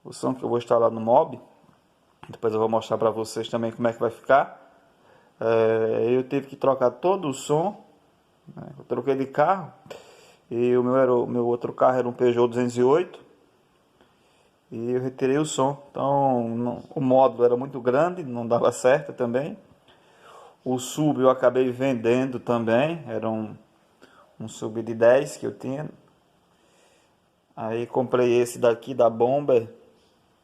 o som que eu vou instalar no Mob. Depois eu vou mostrar para vocês também como é que vai ficar. Eu tive que trocar todo o som, né? Eu troquei de carro e o meu outro carro era um Peugeot 208 e eu retirei o som. Então o módulo era muito grande, não dava certo também. O sub eu acabei vendendo também, era um sub de 10 que eu tinha. Aí comprei esse daqui da Bomber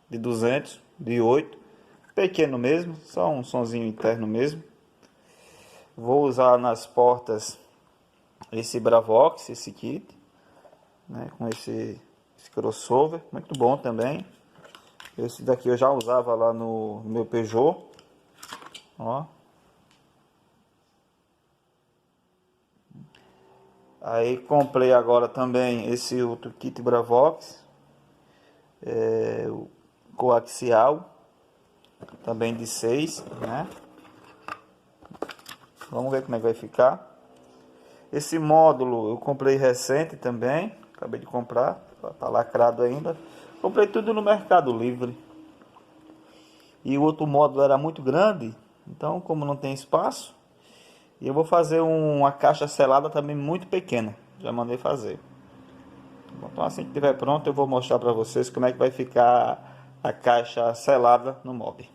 de 200, de 8, pequeno mesmo, só um sonzinho interno mesmo. Vou usar nas portas esse Bravox, esse kit, né, com esse crossover, muito bom também. Esse daqui eu já usava lá no meu Peugeot, ó. Aí comprei agora também esse outro kit Bravox, o coaxial, também de 6, né? Vamos ver como é que vai ficar. Esse módulo eu comprei recente também, acabei de comprar, tá lacrado ainda. Comprei tudo no Mercado Livre. E o outro módulo era muito grande, então como não tem espaço, eu vou fazer uma caixa selada também muito pequena. Já mandei fazer. Então assim que estiver pronto eu vou mostrar para vocês como é que vai ficar a caixa selada no Mob.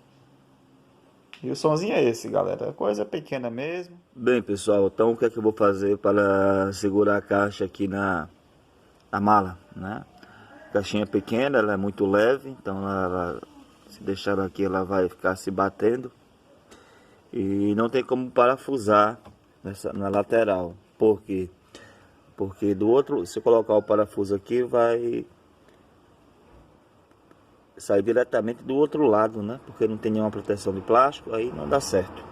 E o sonzinho é esse, galera, coisa pequena mesmo. Bem, pessoal, então o que é que eu vou fazer para segurar a caixa aqui na mala, né? A caixinha pequena, ela é muito leve, então ela, se deixar aqui ela vai ficar se batendo. E não tem como parafusar na lateral. Por quê? Porque do outro, se eu colocar o parafuso aqui, vai sair diretamente do outro lado, né? Porque não tem nenhuma proteção de plástico, aí não dá certo.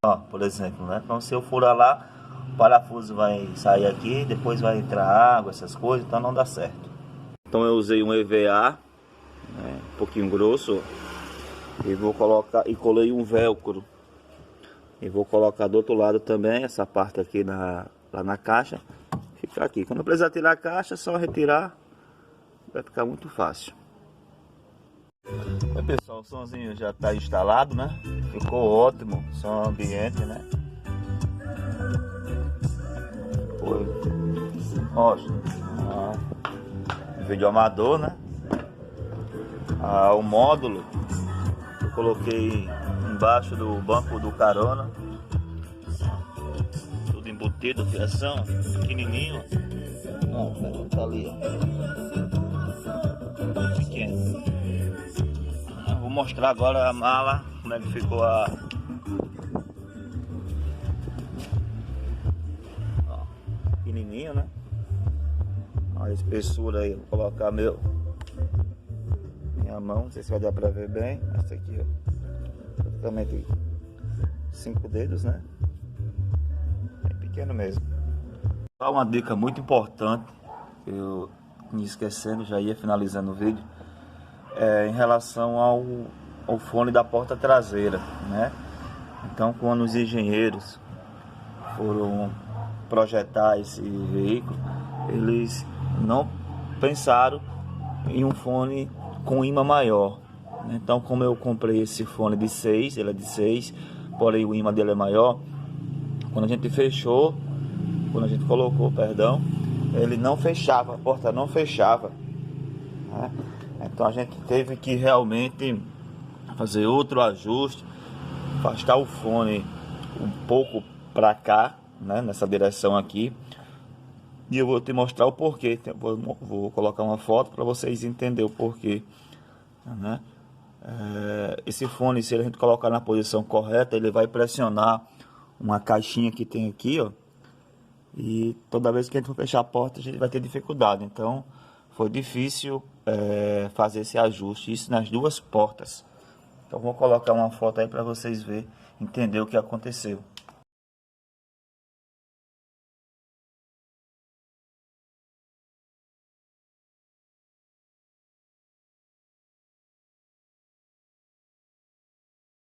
Ó, por exemplo, né? Então se eu furar lá, o parafuso vai sair aqui, depois vai entrar água, essas coisas, então não dá certo. Então eu usei um EVA, né, um pouquinho grosso, e vou colocar, e colei um velcro. E vou colocar do outro lado também, essa parte aqui lá na caixa, fica aqui. Quando precisar tirar a caixa, é só retirar, vai ficar muito fácil. Oi, pessoal, o somzinho já está instalado, né? Ficou ótimo, som ambiente, né? Foi, mostra, vídeo amador, né? O módulo eu coloquei embaixo do banco do carona, tudo embutido, fiação, pequenininho. Não, tá ali, ó, pequeno. Vou mostrar agora a mala, como é que ficou ó, pequenininho, né? A espessura aí, vou colocar minha mão, não sei se vai dar pra ver bem. Essa aqui, ó, praticamente 5 dedos, né? Bem pequeno mesmo. Só uma dica muito importante, eu me esquecendo, já ia finalizando o vídeo, em relação ao fone da porta traseira, né? Então, quando os engenheiros foram projetar esse veículo, eles não pensaram em um fone com imã maior. Então, como eu comprei esse fone de 6, ele é de 6, porém o imã dele é maior, quando a gente colocou, perdão, ele não fechava, a porta não fechava, né? Então a gente teve que realmente fazer outro ajuste, afastar o fone um pouco para cá, né, nessa direção aqui. E eu vou te mostrar o porquê. Vou colocar uma foto para vocês entenderem o porquê, né? Esse fone, se a gente colocar na posição correta, ele vai pressionar uma caixinha que tem aqui, ó. E toda vez que a gente for fechar a porta, a gente vai ter dificuldade. Então foi difícil fazer esse ajuste, isso nas duas portas. Então vou colocar uma foto aí para vocês verem, entender o que aconteceu.